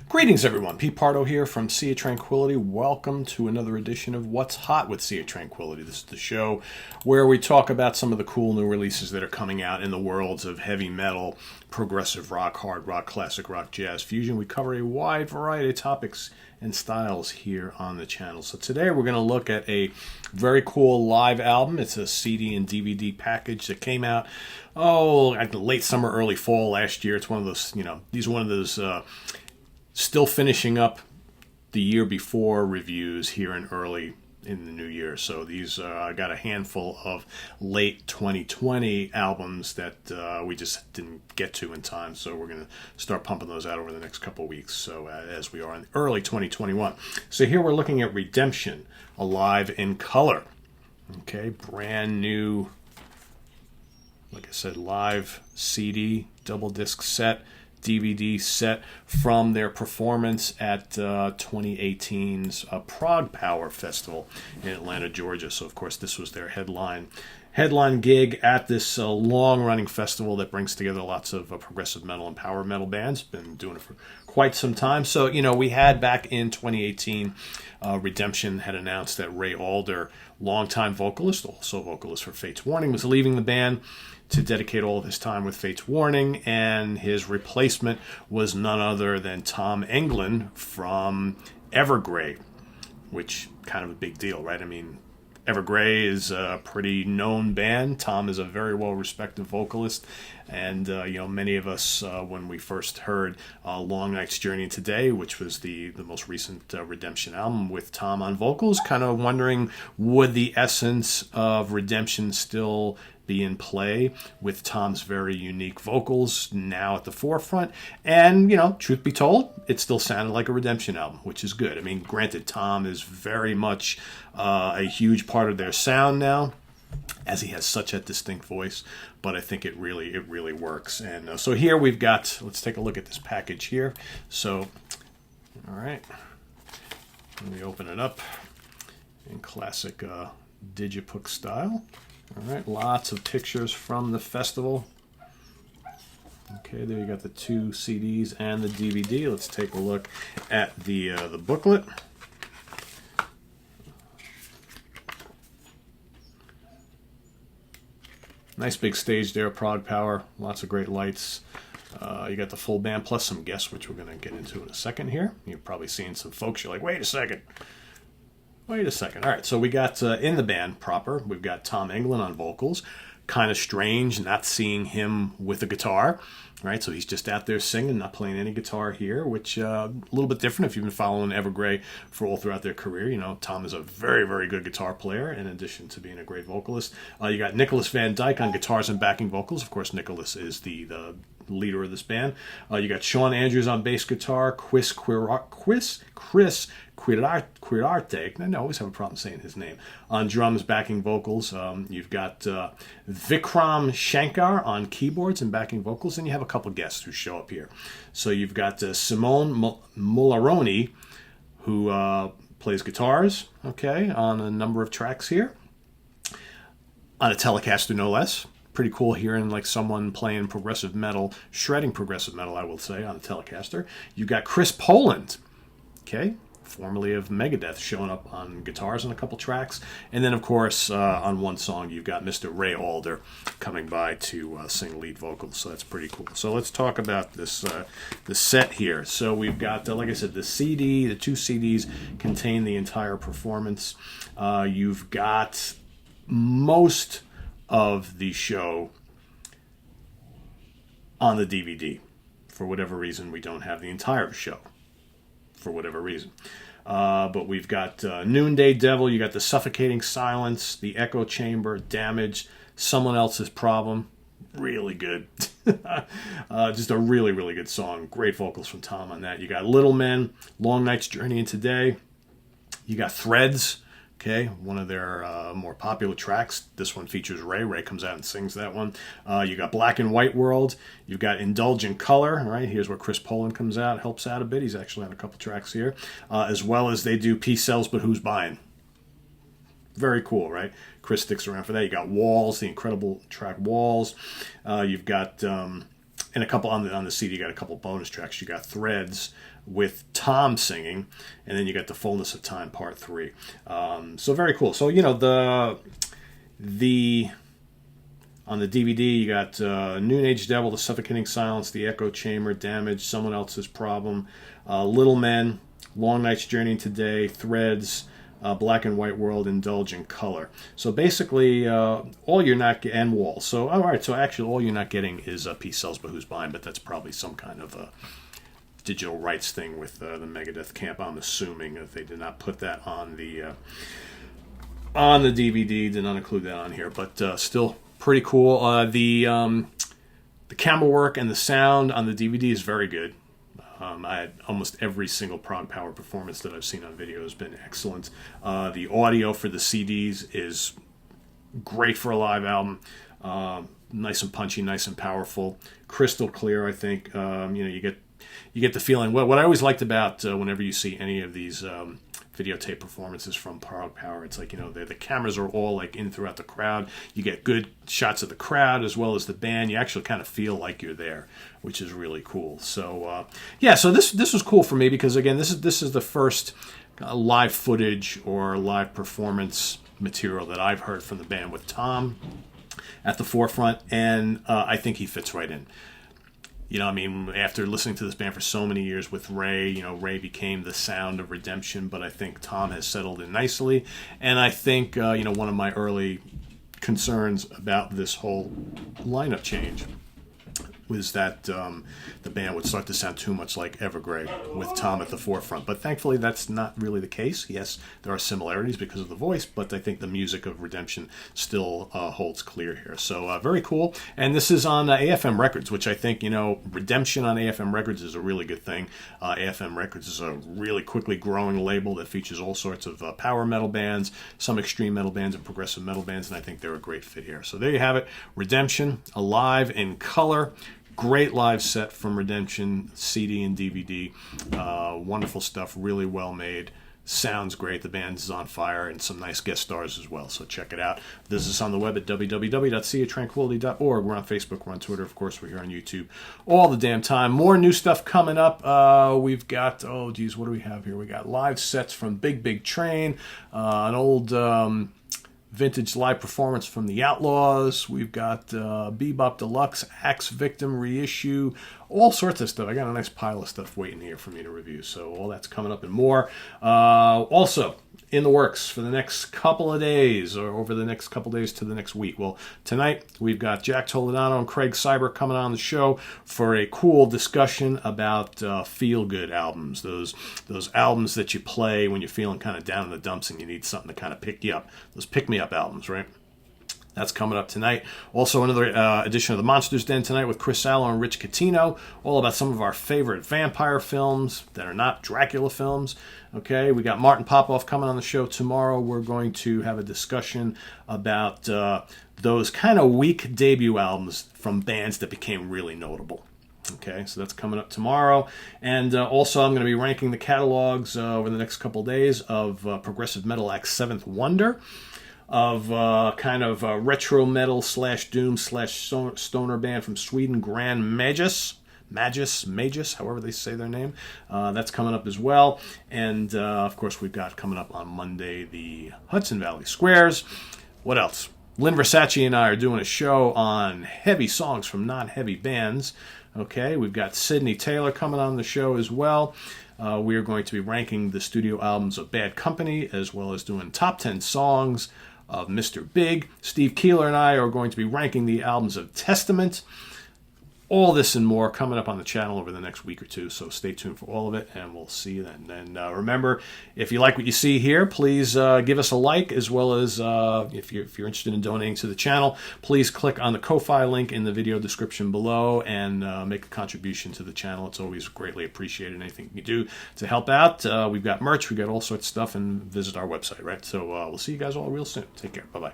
Greetings, everyone. Pete Pardo here from Sea of Tranquility. Welcome to another edition of What's Hot with Sea of Tranquility. This is the show where we talk about some of the cool new releases that are coming out in the worlds of heavy metal, progressive rock, hard rock, classic rock, jazz, fusion. We cover a wide variety of topics and styles here on the channel. So today we're going to look at a very cool live album. It's a CD and DVD package that came out, at the late summer, early fall last year. It's one of those, these are one of those still finishing up the year before reviews here in early in the new year. So these I got a handful of late 2020 albums that we just didn't get to in time. So we're going to start pumping those out over the next couple of weeks. So as we are in early 2021. So here we're looking at Redemption, Alive in Color. Okay, brand new, like I said, live CD, double disc set, DVD set from their performance at 2018's Prog Power Festival in Atlanta, Georgia. So, of course, this was their headline gig at this long-running festival that brings together lots of progressive metal and power metal bands. Been doing it for quite some time. So, we had back in 2018, Redemption had announced that Ray Alder, longtime vocalist, also vocalist for Fates Warning, was leaving the band to dedicate all of his time with Fates Warning, and his replacement was none other than Tom Englund from Evergrey, which kind of a big deal, right? I mean, Evergrey is a pretty known band. Tom is a very well-respected vocalist, and many of us, when we first heard Long Night's Journey into Day, which was the most recent Redemption album with Tom on vocals, kind of wondering, would the essence of Redemption still be in play with Tom's very unique vocals now at the forefront? And, truth be told, it still sounded like a Redemption album, which is good. I mean, granted, Tom is very much a huge part of their sound now, as he has such a distinct voice, but I think it really works. And so here we've got, let's take a look at this package here. So, all right, let me open it up in classic Digibook style. All right, lots of pictures from the festival. Okay, there you got the two CDs and the DVD. Let's take a look at the booklet. Nice big stage there, Prog Power. Lots of great lights. You got the full band plus some guests, which we're going to get into in a second here. You've probably seen some folks. You're like, wait a second. All right, so we got in the band proper, we've got Tom Englund on vocals. Kind of strange not seeing him with a guitar, right? So he's just out there singing, not playing any guitar here, which a little bit different if you've been following Evergrey for all throughout their career. Tom is a very, very good guitar player in addition to being a great vocalist. You got Nicholas Van Dyke on guitars and backing vocals. Of course, Nicholas is the leader of this band. You got Sean Andrews on bass guitar, Chris Quirarte, I always have a problem saying his name, on drums, backing vocals. You've got Vikram Shankar on keyboards and backing vocals, and you have a couple guests who show up here. So you've got Simone Mularoni, who plays guitars, on a number of tracks here, on a Telecaster no less. Pretty cool hearing like someone playing progressive metal, shredding progressive metal, I will say, on a Telecaster. You've got Chris Poland, formerly of Megadeth, showing up on guitars on a couple tracks. And then, of course, on one song, you've got Mr. Ray Alder coming by to sing lead vocals. So that's pretty cool. So let's talk about this the set here. So we've got, like I said, the two CDs contain the entire performance. You've got most of the show on the DVD. For whatever reason, we don't have the entire show. For whatever reason. But we've got Noonday Devil, you got The Suffocating Silence, The Echo Chamber, Damage, Someone Else's Problem. Really good. Just a really, really good song. Great vocals from Tom on that. You got Little Men, Long Night's Journey into Day. You got Threads, one of their more popular tracks. This one features Ray. Ray comes out and sings that one. You got Black and White World. You've got Indulgent Color. All right, here's where Chris Poland comes out, helps out a bit. He's actually on a couple tracks here, as well as they do Peace Sells, But Who's Buying? Very cool, right? Chris sticks around for that. You got Walls, the incredible track Walls. You've got and a couple on the CD, you got a couple bonus tracks. You got Threads with Tom singing, and then you got The Fullness of Time Part 3. So very cool. So, you know, the on the DVD, you got Noon Age Devil, The Suffocating Silence, The Echo Chamber, Damage, Someone Else's Problem, Little Men, Long Night's Journey Today, Threads, Black and White World, Indulge in Color. So basically, all you're not getting, and Walls. So, all right, so actually all you're not getting is Peace Sells But Who's Buying, but that's probably some kind of a digital rights thing with the Megadeth camp. I'm assuming that they did not put that on the DVD, did not include that on here, but still pretty cool. The camera work and the sound on the DVD is very good. I had almost every single Prog Power performance that I've seen on video has been excellent. The audio for the CDs is great for a live album. Nice and punchy, nice and powerful, crystal clear. I think you know, you get the feeling. What I always liked about whenever you see any of these videotape performances from Prog Power, it's like, you know, the cameras are all like in throughout the crowd. You get good shots of the crowd as well as the band. You actually kind of feel like you're there, which is really cool. So yeah, so this was cool for me because, again, this is the first live footage or live performance material that I've heard from the band with Tom at the forefront, and I think he fits right in. You know, I mean, after listening to this band for so many years with Ray, you know, Ray became the sound of Redemption, but I think Tom has settled in nicely. And I think, you know, one of my early concerns about this whole lineup change was that the band would start to sound too much like Evergrey with Tom at the forefront. But thankfully, that's not really the case. Yes, there are similarities because of the voice, but I think the music of Redemption still holds clear here. So very cool. And this is on AFM Records, which I think, you know, Redemption on AFM Records is a really good thing. AFM Records is a really quickly growing label that features all sorts of power metal bands, some extreme metal bands, and progressive metal bands, and I think they're a great fit here. So there you have it. Redemption, alive in color. Great live set from Redemption, CD and DVD. Wonderful stuff, really well made. Sounds great. The band is on fire, and some nice guest stars as well. So check it out. This is on the web at www.seatranquility.org. We're on Facebook. We're on Twitter. Of course, we're here on YouTube all the damn time. More new stuff coming up. We've got, what do we have here? We got live sets from Big Big Train, an old vintage live performance from the Outlaws. We've got Bebop Deluxe, Axe Victim reissue, all sorts of stuff. I got a nice pile of stuff waiting here for me to review. So all that's coming up and more. Also, in the works for the next couple of days, or over the next couple of days to the next week. Well, tonight we've got Jack Toledano and Craig Cyber coming on the show for a cool discussion about feel-good albums. Those albums that you play when you're feeling kind of down in the dumps and you need something to kind of pick you up. Those pick-me-up albums, right? That's coming up tonight. Also, another edition of the Monsters Den tonight with Chris Sallow and Rich Catino, all about some of our favorite vampire films that are not Dracula films. Okay, we got Martin Popoff coming on the show tomorrow. We're going to have a discussion about those kind of weak debut albums from bands that became really notable. Okay, so that's coming up tomorrow. And also, I'm going to be ranking the catalogs over the next couple days of Progressive Metal Act's Seventh Wonder, of kind of retro metal / doom / stoner band from Sweden, Grand Magus, however they say their name. That's coming up as well. And, of course, we've got coming up on Monday the Hudson Valley Squares. What else? Lynn Versace and I are doing a show on heavy songs from non-heavy bands. Okay, we've got Sydney Taylor coming on the show as well. We are going to be ranking the studio albums of Bad Company, as well as doing top 10 songs of Mr. Big. Steve Keeler and I are going to be ranking the albums of Testament. All this and more coming up on the channel over the next week or two, so stay tuned for all of it, and we'll see you then. And remember, if you like what you see here, please give us a like, as well as if you're interested in donating to the channel, please click on the Ko-Fi link in the video description below and make a contribution to the channel. It's always greatly appreciated, anything you do to help out. We've got merch, we've got all sorts of stuff, and visit our website, right? So we'll see you guys all real soon. Take care. Bye-bye.